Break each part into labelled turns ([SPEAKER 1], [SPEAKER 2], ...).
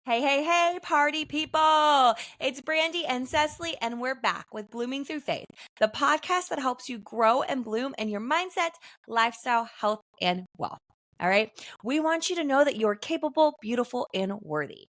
[SPEAKER 1] Hey, hey, hey, party people. It's Brandi and Cesley, and we're back with Blooming Through Faith, the podcast that helps you grow and bloom in your mindset, lifestyle, health, and wealth. All right. We want you to know that you're capable, beautiful, and worthy.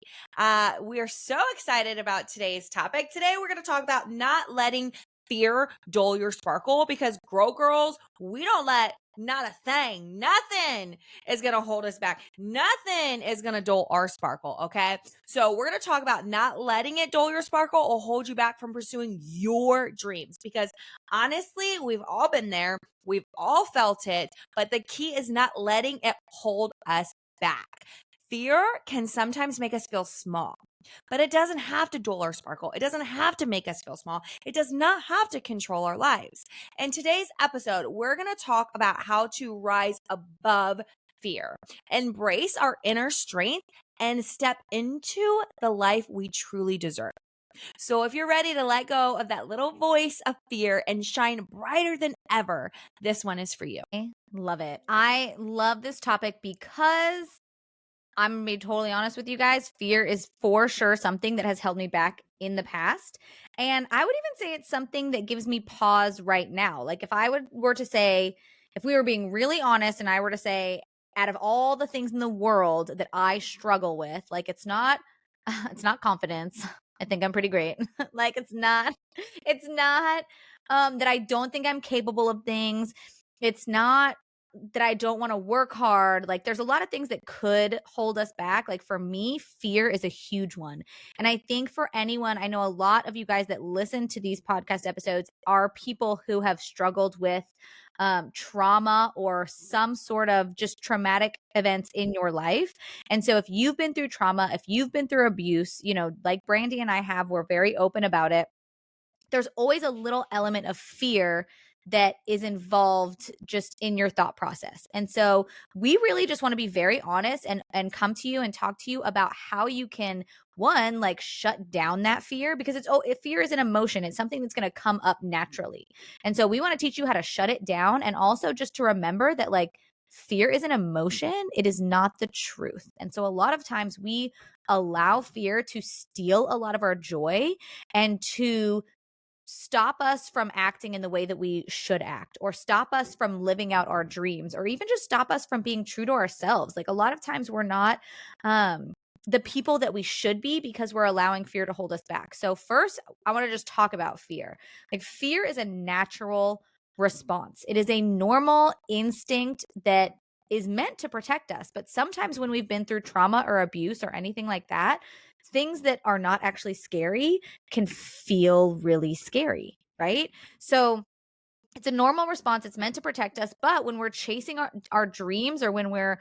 [SPEAKER 1] We are so excited about today's topic. Today, we're going to talk about not letting fear dull your sparkle because grow girls, we don't let not a thing, nothing is going to hold us back. Nothing is going to dull our sparkle. Okay. So we're going to talk about not letting it dull your sparkle or hold you back from pursuing your dreams because honestly, we've all been there. We've all felt it, but the key is not letting it hold us back. Fear can sometimes make us feel small, but it doesn't have to dull our sparkle. It doesn't have to make us feel small. It does not have to control our lives. In today's episode, we're going to talk about how to rise above fear, embrace our inner strength, and step into the life we truly deserve. So if you're ready to let go of that little voice of fear and shine brighter than ever, this one is for you.
[SPEAKER 2] I love it. I love this topic because I'm going to be totally honest with you guys. Fear is for sure something that has held me back in the past. And I would even say it's something that gives me pause right now. Like if I were to say, if we were being really honest and I were to say, out of all the things in the world that I struggle with, like it's not confidence. I think I'm pretty great. Like it's not that I don't think I'm capable of things. It's not that I don't want to work hard. Like there's a lot of things that could hold us back. Like for me, fear is a huge one. And I think for anyone, I know a lot of you guys that listen to these podcast episodes are people who have struggled with trauma or some sort of just traumatic events in your life. And so if you've been through trauma, if you've been through abuse, like Brandi and I have, we're very open about it. There's always a little element of fear that is involved just in your thought process. And so we really just want to be very honest and come to you and talk to you about how you can, one, like shut down that fear, because fear is an emotion. It's something that's going to come up naturally. And so we want to teach you how to shut it down, and also just to remember that like fear is an emotion. It is not the truth. And so a lot of times we allow fear to steal a lot of our joy and to stop us from acting in the way that we should act, or stop us from living out our dreams, or even just stop us from being true to ourselves. Like a lot of times we're not the people that we should be because we're allowing fear to hold us back. So first, I want to just talk about fear. Like fear is a natural response. It is a normal instinct that is meant to protect us. But sometimes when we've been through trauma or abuse or anything like that, things that are not actually scary can feel really scary, right? So it's a normal response. It's meant to protect us. But when we're chasing our dreams, or when we're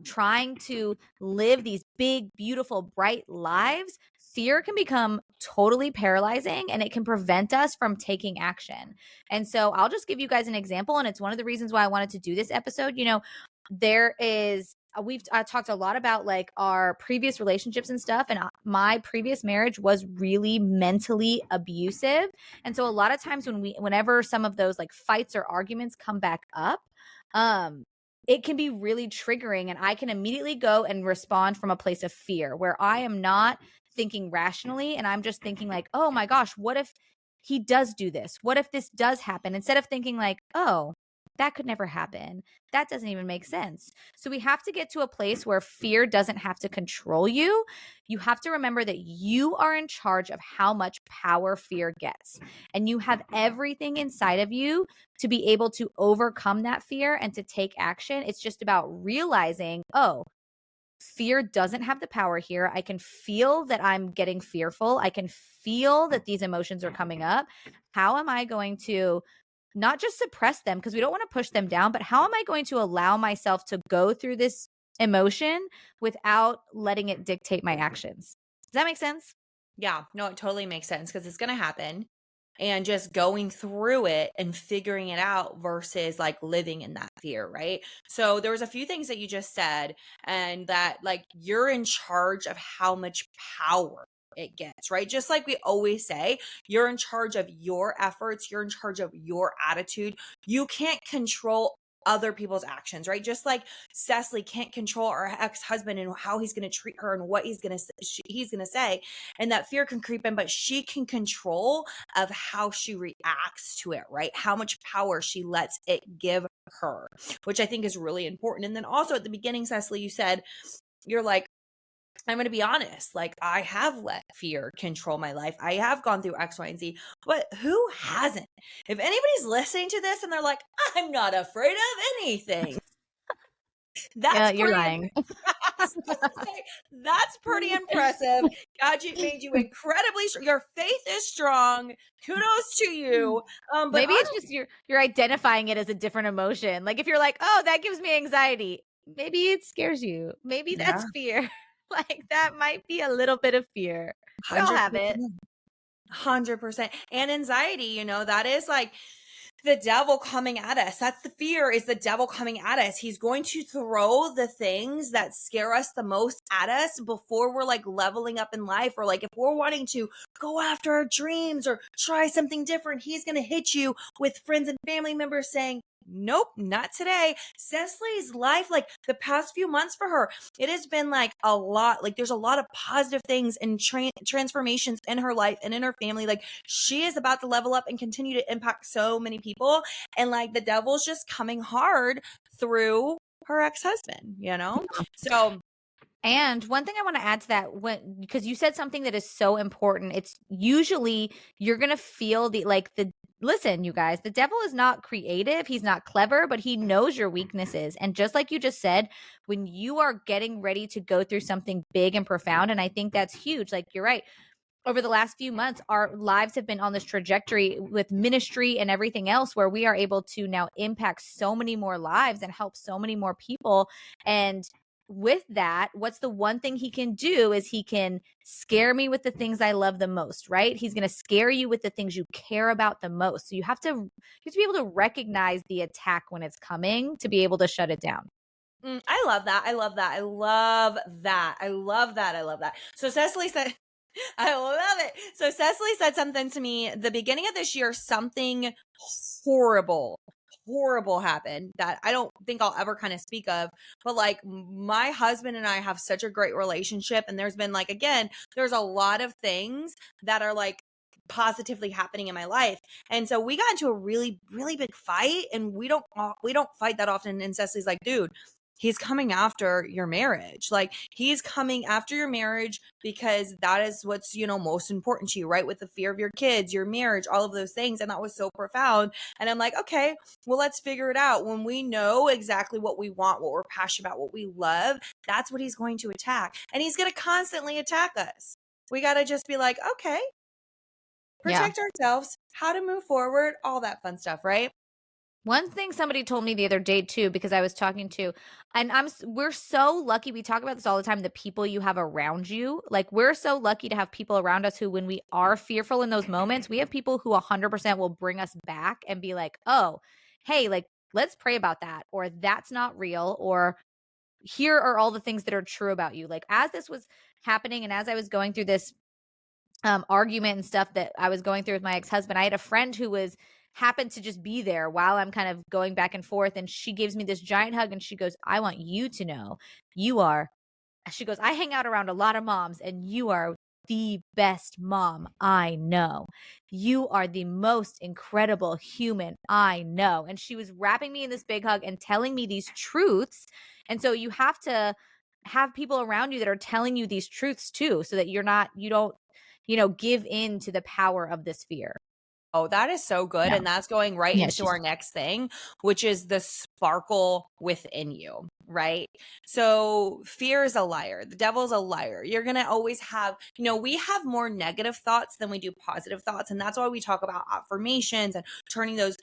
[SPEAKER 2] trying to live these big, beautiful, bright lives, fear can become totally paralyzing, and it can prevent us from taking action. And so I'll just give you guys an example. And it's one of the reasons why I wanted to do this episode. There is we've talked a lot about like our previous relationships and stuff, and my previous marriage was really mentally abusive. And so a lot of times whenever some of those like fights or arguments come back up, it can be really triggering, and I can immediately go and respond from a place of fear where I am not thinking rationally, and I'm just thinking like, oh my gosh, what if he does do this? What if this does happen? Instead of thinking like, oh, that could never happen. That doesn't even make sense. So we have to get to a place where fear doesn't have to control you. You have to remember that you are in charge of how much power fear gets. And you have everything inside of you to be able to overcome that fear and to take action. It's just about realizing, oh, fear doesn't have the power here. I can feel that I'm getting fearful. I can feel that these emotions are coming up. How am I going to not just suppress them, because we don't want to push them down, but how am I going to allow myself to go through this emotion without letting it dictate my actions? Does that make sense?
[SPEAKER 1] Yeah, no, it totally makes sense because it's going to happen. And just going through it and figuring it out versus like living in that fear, right? So there was a few things that you just said, and that like you're in charge of how much power it gets, right? Just like we always say, you're in charge of your efforts, you're in charge of your attitude. You can't control other people's actions, right? Just like Cecily can't control her ex-husband and how he's going to treat her and what he's going to say, and that fear can creep in, but she can control of how she reacts to it, right? How much power she lets it give her, which I think is really important. And then also at the beginning, Cecily, you said, you're like, I'm going to be honest. Like, I have let fear control my life. I have gone through X, Y, and Z, but who hasn't? If anybody's listening to this and they're like, I'm not afraid of anything,
[SPEAKER 2] Yeah,
[SPEAKER 1] that's
[SPEAKER 2] you're
[SPEAKER 1] pretty
[SPEAKER 2] lying.
[SPEAKER 1] that's pretty impressive. God made you incredibly strong. Your faith is strong. Kudos to you. But
[SPEAKER 2] Maybe it's just you're identifying it as a different emotion. Like if you're like, "Oh, that gives me anxiety." Maybe it scares you. Maybe that's
[SPEAKER 1] yeah,
[SPEAKER 2] fear. Like that might be a little bit of fear. We all have it.
[SPEAKER 1] 100%. 100%. And anxiety, that is like the devil coming at us. That's the fear, is the devil coming at us. He's going to throw the things that scare us the most at us before we're like leveling up in life, or like if we're wanting to go after our dreams or try something different, he's going to hit you with friends and family members saying, nope, not today. Cecily's life, like the past few months for her, it has been like a lot. Like there's a lot of positive things and transformations in her life and in her family. Like she is about to level up and continue to impact so many people. And like the devil's just coming hard through her ex-husband, So
[SPEAKER 2] And one thing I want to add to that, because you said something that is so important, it's usually you're going to feel listen, you guys, the devil is not creative. He's not clever, but he knows your weaknesses. And just like you just said, when you are getting ready to go through something big and profound, and I think that's huge, like you're right. Over the last few months, our lives have been on this trajectory with ministry and everything else where we are able to now impact so many more lives and help so many more people. And with that, what's the one thing he can do is he can scare me with the things I love the most, right? He's going to scare you with the things you care about the most. So you have to be able to recognize the attack when it's coming to be able to shut it down.
[SPEAKER 1] I love that. I love that. I love that. I love that. I love that. So Cecily said, I love it. So Cecily said something to me the beginning of this year, something horrible, horrible happened that I don't think I'll ever kind of speak of. But like my husband and I have such a great relationship. And there's been like, again, there's a lot of things that are like positively happening in my life. And so we got into a really, really big fight, and we don't fight that often. And Cecily's like, dude, he's coming after your marriage. Like he's coming after your marriage because that is what's, most important to you, right? With the fear of your kids, your marriage, all of those things. And that was so profound. And I'm like, okay, well, let's figure it out. When we know exactly what we want, what we're passionate about, what we love, that's what he's going to attack. And he's going to constantly attack us. We got to just be like, okay, protect ourselves, how to move forward, all that fun stuff, right?
[SPEAKER 2] One thing somebody told me the other day too, because I was talking to, and we're so lucky. We talk about this all the time. The people you have around you, like we're so lucky to have people around us who, when we are fearful in those moments, we have people who 100% will bring us back and be like, "Oh, hey, like let's pray about that," or "That's not real," or "Here are all the things that are true about you." Like as this was happening, and as I was going through this argument and stuff that I was going through with my ex-husband, I had a friend who happened to just be there while I'm kind of going back and forth. And she gives me this giant hug and she goes, "I want you to know she goes, I hang out around a lot of moms and you are the best mom I know. You are the most incredible human I know." And she was wrapping me in this big hug and telling me these truths. And so you have to have people around you that are telling you these truths too, so that you don't give in to the power of this fear.
[SPEAKER 1] Oh, that is so good.
[SPEAKER 2] Yeah.
[SPEAKER 1] And that's going right
[SPEAKER 2] Yeah,
[SPEAKER 1] into our next thing, which is the sparkle within you, right? So fear is a liar. The devil's a liar. You're going to always have, we have more negative thoughts than we do positive thoughts. And that's why we talk about affirmations and turning those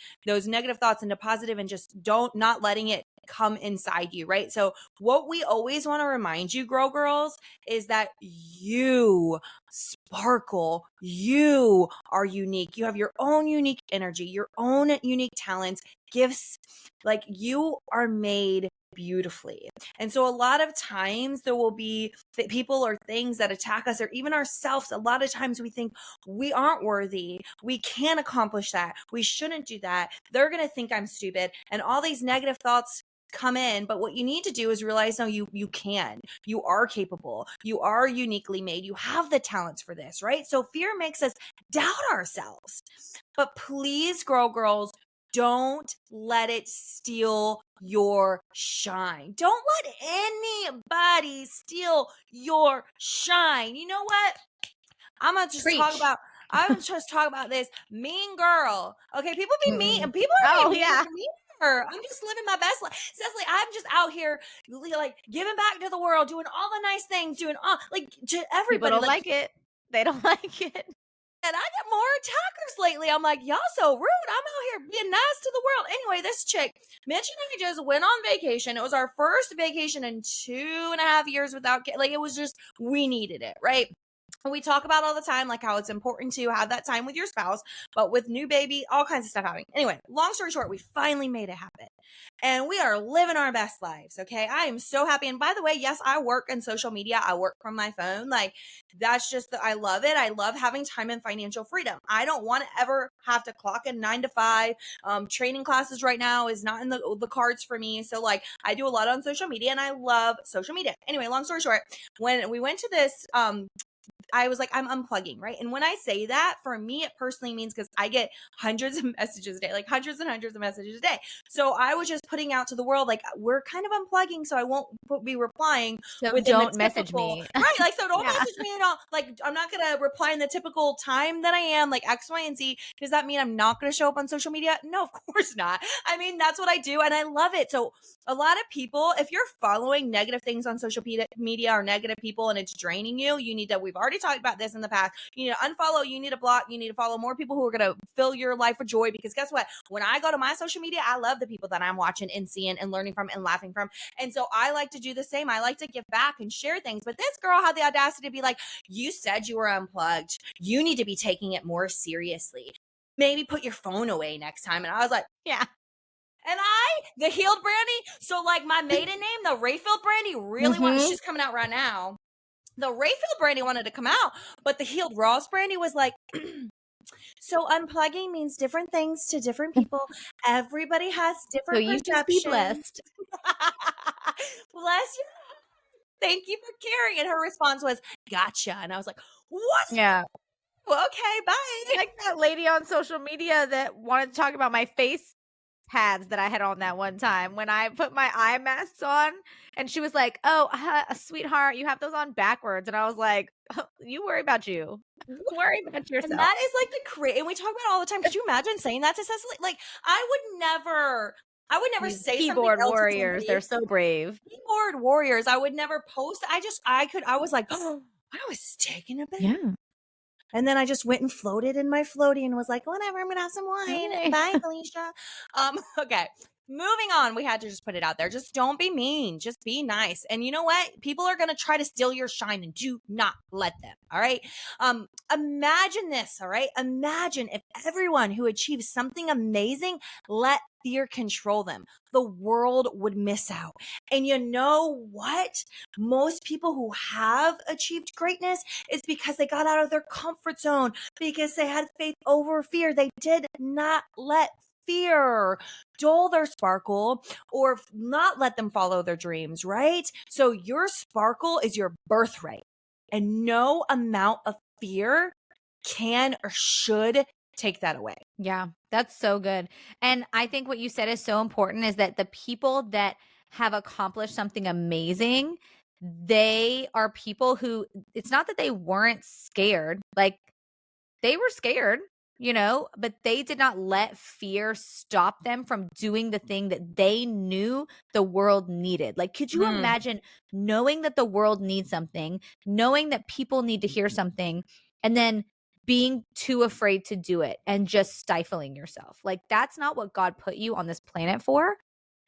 [SPEAKER 1] negative thoughts into positive, and just not letting it come inside you, right? So what we always want to remind you, girls, is that you sparkle. You are unique. You have your own unique energy, your own unique talents, gifts. Like you are made beautifully. And so a lot of times there will be people or things that attack us, or even ourselves. A lot of times we think we aren't worthy. We can't accomplish that. We shouldn't do that. They're going to think I'm stupid. And all these negative thoughts come in. But what you need to do is realize, no, you can. You are capable. You are uniquely made. You have the talents for this, right? So fear makes us doubt ourselves. But please, girls, don't let it steal your shine. Don't let anybody steal your shine. You know what? I'm gonna just talk
[SPEAKER 2] Preach.
[SPEAKER 1] about this mean girl. Okay, people be mean, and people are
[SPEAKER 2] Oh,
[SPEAKER 1] being mean
[SPEAKER 2] yeah.
[SPEAKER 1] to me. I'm just living my best life. Cecily, I'm just out here like giving back to the world, doing all the nice things, doing all like to
[SPEAKER 2] People
[SPEAKER 1] everybody.
[SPEAKER 2] don't
[SPEAKER 1] Like,
[SPEAKER 2] like it. They don't like it.
[SPEAKER 1] and I get more attackers lately. I'm like, y'all so rude. I'm out here being nice to the world. Anyway, this chick, Mitch and I just went on vacation. It was our first vacation in 2.5 years without like it was just we needed it, right? We talk about all the time, like how it's important to have that time with your spouse, but with new baby, all kinds of stuff happening. Anyway, long story short, we finally made it happen. And we are living our best lives. Okay. I am so happy. And by the way, yes, I work in social media. I work from my phone. Like that's just I love it. I love having time and financial freedom. I don't want to ever have to clock in 9 to 5. Training classes right now is not in the cards for me. So like I do a lot on social media and I love social media. Anyway, long story short, when we went to this, I was like, I'm unplugging, right? And when I say that, for me, it personally means because I get hundreds of messages a day, like hundreds and hundreds of messages a day. So I was just putting out to the world, like, we're kind of unplugging, so I won't be replying
[SPEAKER 2] So
[SPEAKER 1] within the
[SPEAKER 2] don't message
[SPEAKER 1] typical,
[SPEAKER 2] me.
[SPEAKER 1] right? Like, so don't
[SPEAKER 2] Yeah.
[SPEAKER 1] message me at all. Like, I'm not going to reply in the typical time that I am, like X, Y, and Z. Does that mean I'm not going to show up on social media? No, of course not. I mean, that's what I do, and I love it. So a lot of people, if you're following negative things on social media or negative people and it's draining you, you need to, we've already talked about this in the past, you need to unfollow, you need to block, you need to follow more people who are going to fill your life with joy. Because guess what? When I go to my social media, I love the people that I'm watching and seeing and learning from and laughing from. And so I like to do the same. I like to give back and share things. But this girl had the audacity to be like, you said you were unplugged. You need to be taking it more seriously. Maybe put your phone away next time. And I was like,
[SPEAKER 2] Yeah.
[SPEAKER 1] and the healed Brandi. So like my maiden name, the Rayfield Brandi, really wants. She's coming out right now. The Rayfield Brandi wanted to come out, but the healed Ross Brandi was like, so unplugging means different things to different people. Everybody has
[SPEAKER 2] So
[SPEAKER 1] different
[SPEAKER 2] you just be
[SPEAKER 1] perceptions.
[SPEAKER 2] blessed.
[SPEAKER 1] Bless you. Thank you for caring. And her response was, gotcha. And I was like, what?
[SPEAKER 2] Yeah.
[SPEAKER 1] Well, okay, bye.
[SPEAKER 2] Like that lady on social media that wanted to talk about my face pads that I had on that one time when I put my eye masks on, and she was like, "Oh, sweetheart, you have those on backwards," and I was like, "You worry about you, worry about yourself."
[SPEAKER 1] And that is like and we talk about it all the time. Could you imagine saying that to Cecily? Like, I would never
[SPEAKER 2] These
[SPEAKER 1] say something
[SPEAKER 2] keyboard
[SPEAKER 1] else to
[SPEAKER 2] warriors, they're
[SPEAKER 1] somebody.
[SPEAKER 2] so brave.
[SPEAKER 1] Keyboard warriors. I would never post. I was like, oh, I was taking a bit.
[SPEAKER 2] Yeah.
[SPEAKER 1] And then I just went and floated in my floaty and was like, whatever, I'm gonna have some wine.
[SPEAKER 2] Okay.
[SPEAKER 1] Bye, Felicia. Okay. Moving on, we had to just put it out there. Just don't be mean. Just be nice. And you know what? People are gonna try to steal your shine, and do not let them. All right. Imagine this. All right. Imagine if everyone who achieves something amazing let fear control them. The world would miss out. And you know what? Most people who have achieved greatness is because they got out of their comfort zone, because they had faith over fear. They did not let fear dull their sparkle or not let them follow their dreams, right? So your sparkle is your birthright, and no amount of fear can or should take that away.
[SPEAKER 2] Yeah, that's so good. And I think what you said is so important, is that the people that have accomplished something amazing, they are people who, it's not that they weren't scared, like they were scared, but they did not let fear stop them from doing the thing that they knew the world needed. Like, could you imagine knowing that the world needs something, knowing that people need to hear something, and then being too afraid to do it and just stifling yourself? Like, that's not what God put you on this planet for.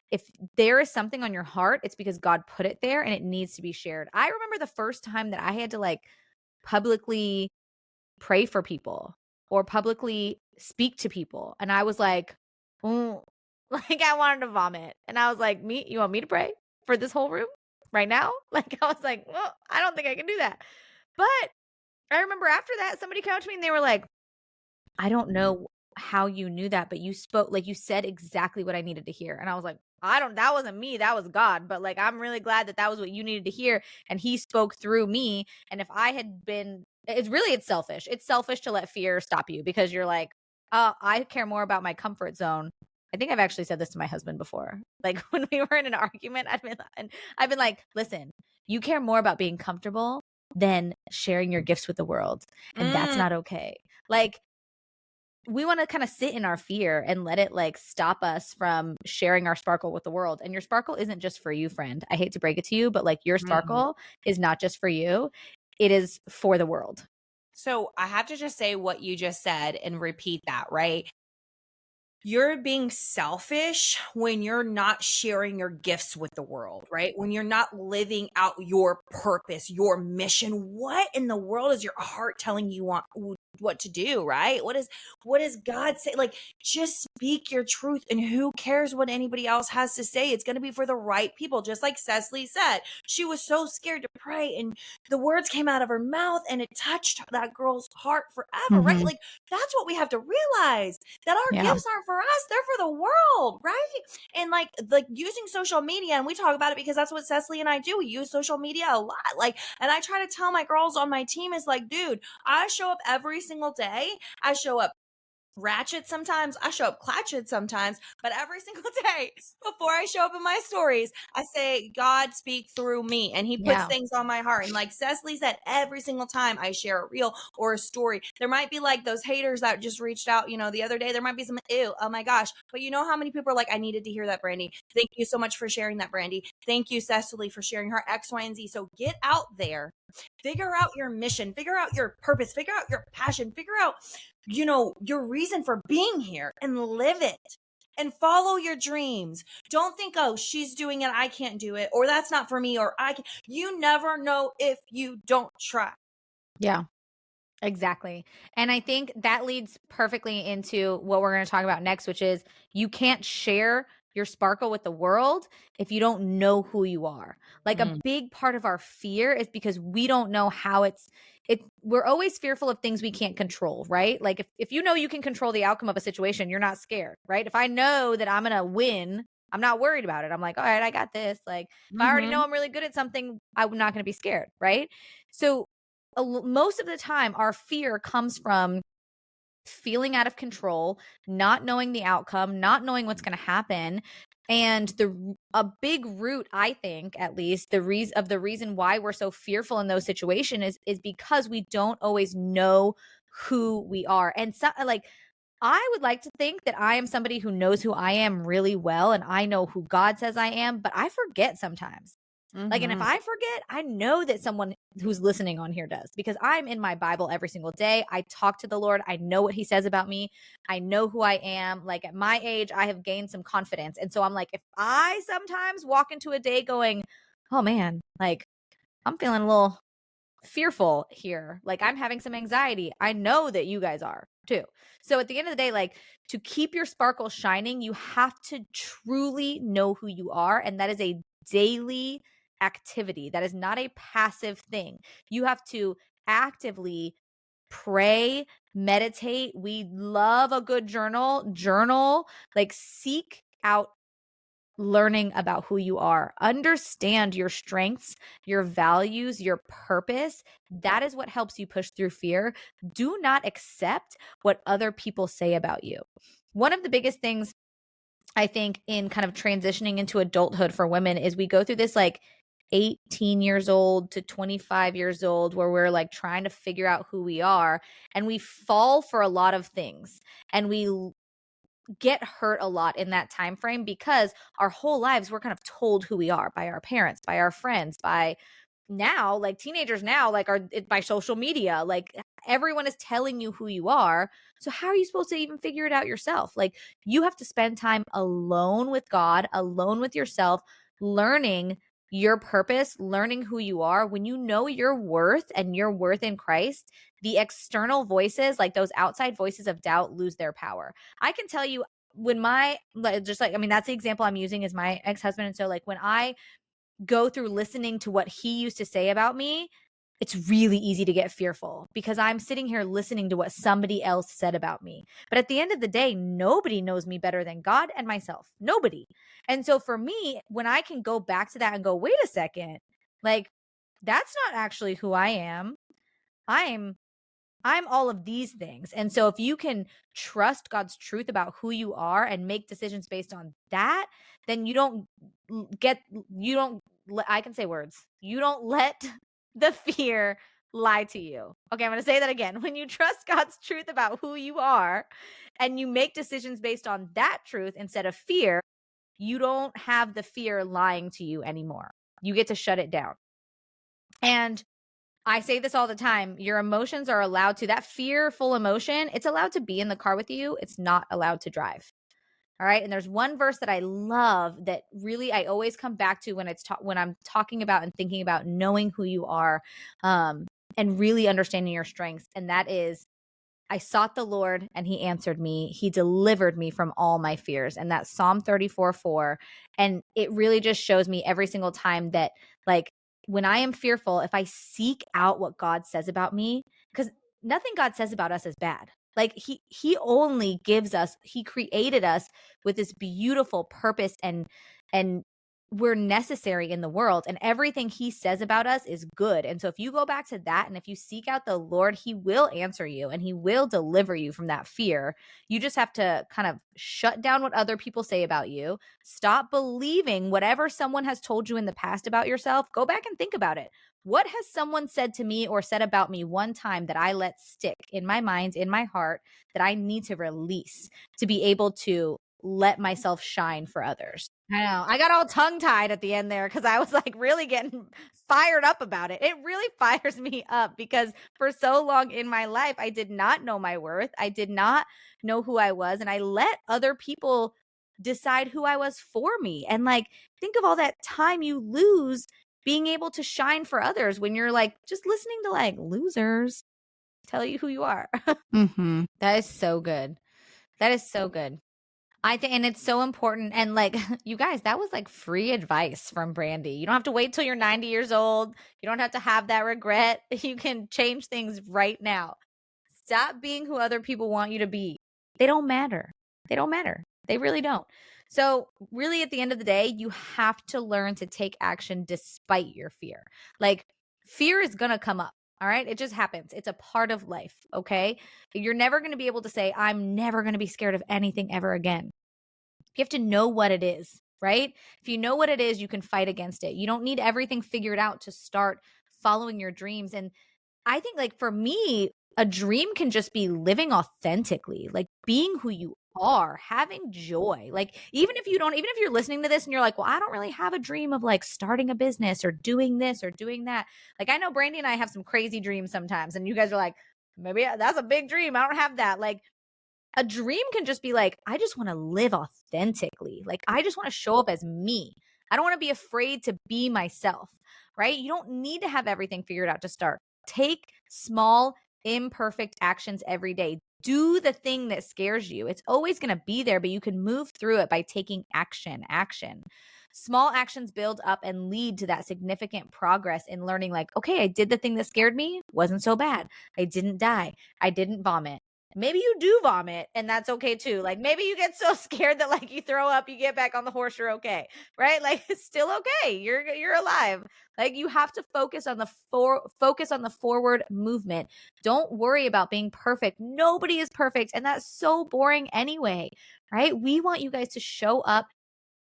[SPEAKER 2] If there is something on your heart, it's because God put it there and it needs to be shared. I remember the first time that I had to like publicly pray for people or publicly speak to people, and I was like, oh, Like, I wanted to vomit. And I was like, "Me? You want me to pray for this whole room right now?" Like, I was like, "Well, I don't think I can do that." But I remember after that, somebody came up to me and they were like, "I don't know how you knew that, but you spoke like, you said exactly what I needed to hear." And I was like, "I don't that wasn't me, that was God, but, like, I'm really glad that that was what you needed to hear, and he spoke through me, and if I had been." It's selfish. It's selfish to let fear stop you because you're like, I care more about my comfort zone." I think I've actually said this to my husband before. Like, when we were in an argument, I've been like, "Listen, you care more about being comfortable than sharing your gifts with the world, and that's
[SPEAKER 1] Mm.
[SPEAKER 2] not okay." Like, we want to kind of sit in our fear and let it like stop us from sharing our sparkle with the world. And your sparkle isn't just for you, friend. I hate to break it to you, but like your
[SPEAKER 1] Mhm.
[SPEAKER 2] sparkle is not just for you, it is for the world.
[SPEAKER 1] So I have to just say what you just said and repeat that, right? You're being selfish when you're not sharing your gifts with the world, right? When you're not living out your purpose, your mission. What in the world is your heart telling you what to do, right? What is God say? Like, just speak your truth, and who cares what anybody else has to say? It's going to be for the right people. Just like Cecily said, she was so scared to pray, and the words came out of her mouth, and it touched that girl's heart forever, right?
[SPEAKER 2] Hmm.
[SPEAKER 1] Like, that's what we have to realize, that our
[SPEAKER 2] Yeah.
[SPEAKER 1] gifts aren't for us, they're for the world, right? And like using social media, and we talk about it because that's what Cecily and I do. We use social media a lot. Like, and I try to tell my girls on my team is like, dude, I show up every single day. I show up ratchet sometimes, I show up clatched sometimes, but every single day before I show up in my stories, I say, God, speak through me. And he puts
[SPEAKER 2] Yeah.
[SPEAKER 1] things on my heart. And like Cecily said, every single time I share a reel or a story, there might be like those haters that just reached out, the other day, there might be some, ew, oh my gosh. But you know how many people are like, I needed to hear that, Brandi. Thank you so much for sharing that, Brandi. Thank you, Cecily, for sharing her X, Y, and Z. So get out there, figure out your mission, figure out your purpose, figure out your passion, figure out your reason for being here, and live it and follow your dreams. Don't think, oh, she's doing it, I can't do it, or that's not for me, or I can. You never know if you don't try.
[SPEAKER 2] Yeah. Exactly. And I think that leads perfectly into what we're going to talk about next, which is you can't share your sparkle with the world if you don't know who you are. Like, a
[SPEAKER 1] Mm.
[SPEAKER 2] big part of our fear is because we don't know how we're always fearful of things we can't control, right? Like, if you know you can control the outcome of a situation, you're not scared, right? If I know that I'm going to win, I'm not worried about it. I'm like, all right, I got this. Like, if I already know
[SPEAKER 1] Mm-hmm.
[SPEAKER 2] I'm really good at something, I'm not going to be scared, right? So most of the time our fear comes from feeling out of control, not knowing the outcome, not knowing what's going to happen. And a big root, I think, at least the reason why we're so fearful in those situations is because we don't always know who we are. And so, like, I would like to think that I am somebody who knows who I am really well, and I know who God says I am, but I forget sometimes. Like, and if
[SPEAKER 1] Mm-hmm.
[SPEAKER 2] I forget, I know that someone who's listening on here does, because I'm in my Bible every single day. I talk to the Lord. I know what he says about me. I know who I am. Like, at my age, I have gained some confidence. And so I'm like, if I sometimes walk into a day going, oh man, like, I'm feeling a little fearful here, like, I'm having some anxiety, I know that you guys are too. So at the end of the day, like, to keep your sparkle shining, you have to truly know who you are. And that is a daily activity. That is not a passive thing. You have to actively pray, meditate. We love a good journal, like, seek out learning about who you are. Understand your strengths, your values, your purpose. That is what helps you push through fear. Do not accept what other people say about you. One of the biggest things, I think, in kind of transitioning into adulthood for women is we go through this, like, 18 years old to 25 years old, where we're like trying to figure out who we are, and we fall for a lot of things, and we get hurt a lot in that time frame because our whole lives we're kind of told who we are by our parents, by our friends, by now, like, teenagers now, like, by social media, like, everyone is telling you who you are. So how are you supposed to even figure it out yourself? Like, you have to spend time alone with God, alone with yourself, learning your purpose, learning who you are. When you know your worth and your worth in Christ, the external voices, like those outside voices of doubt, lose their power. I can tell you, that's the example I'm using is my ex-husband. And so like when I go through listening to what he used to say about me, it's really easy to get fearful because I'm sitting here listening to what somebody else said about me. But at the end of the day, nobody knows me better than God and myself. Nobody. And so for me, when I can go back to that and go, wait a second, like that's not actually who I am. I'm all of these things. And so if you can trust God's truth about who you are and make decisions based on that, then I can say words. You don't let the fear lie to you. Okay, I'm going to say that again. When you trust God's truth about who you are and you make decisions based on that truth instead of fear, you don't have the fear lying to you anymore. You get to shut it down. And I say this all the time. Your emotions are allowed to, that fearful emotion, it's allowed to be in the car with you. It's not allowed to drive. All right. And there's one verse that I love that really I always come back to when I'm talking about and thinking about knowing who you are, and really understanding your strengths. And that is, I sought the Lord and he answered me. He delivered me from all my fears. And that's Psalm 34:4. And it really just shows me every single time that, like, when I am fearful, if I seek out what God says about me, because nothing God says about us is bad. Like he only gives us, he created us with this beautiful purpose, and we're necessary in the world, and everything he says about us is good. And so if you go back to that and if you seek out the Lord, he will answer you and he will deliver you from that fear. You just have to kind of shut down what other people say about you. Stop believing whatever someone has told you in the past about yourself. Go back and think about it. What has someone said to me or said about me one time that I let stick in my mind, in my heart, that I need to release to be able to let myself shine for others? I know. I got all tongue tied at the end there because I was like really getting fired up about it. It really fires me up because for so long in my life, I did not know my worth. I did not know who I was. And I let other people decide who I was for me. And like, think of all that time you lose being able to shine for others when you're like just listening to like losers tell you who you are. That is so good. That is so good. I think, and it's so important. And like, you guys, that was like free advice from Brandi. You don't have to wait till you're 90 years old. You don't have to have that regret. You can change things right now. Stop being who other people want you to be. They don't matter. They don't matter. They really don't. So, really, at the end of the day, you have to learn to take action despite your fear. Like, fear is going to come up. All right. It just happens. It's a part of life. Okay. You're never going to be able to say, I'm never going to be scared of anything ever again. You have to know what it is, right? If you know what it is, you can fight against it. You don't need everything figured out to start following your dreams. And I think, like, for me, a dream can just be living authentically, like being who you are, having joy. Like, even if you're listening to this and you're like, well, I don't really have a dream of like starting a business or doing this or doing that. Like, I know Brandi and I have some crazy dreams sometimes, and you guys are like, maybe that's a big dream. I don't have that. Like, a dream can just be like, I just want to live authentically. Like, I just want to show up as me. I don't want to be afraid to be myself, right? You don't need to have everything figured out to start. Take small, imperfect actions every day. Do the thing that scares you. It's always going to be there, but you can move through it by taking action. Small actions build up and lead to that significant progress in learning, like, okay, I did the thing that scared me. Wasn't so bad. I didn't die. I didn't vomit. Maybe you do vomit, and that's okay too. Like, maybe you get so scared that like you throw up, you get back on the horse, you're okay, right? Like, it's still okay. You're alive. Like, you have to focus on the forward movement. Don't worry about being perfect. Nobody is perfect, and that's so boring anyway, right? We want you guys to show up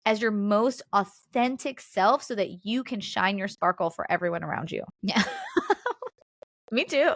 [SPEAKER 2] as your most authentic self so that you can shine your sparkle for everyone around you. Yeah. Me too.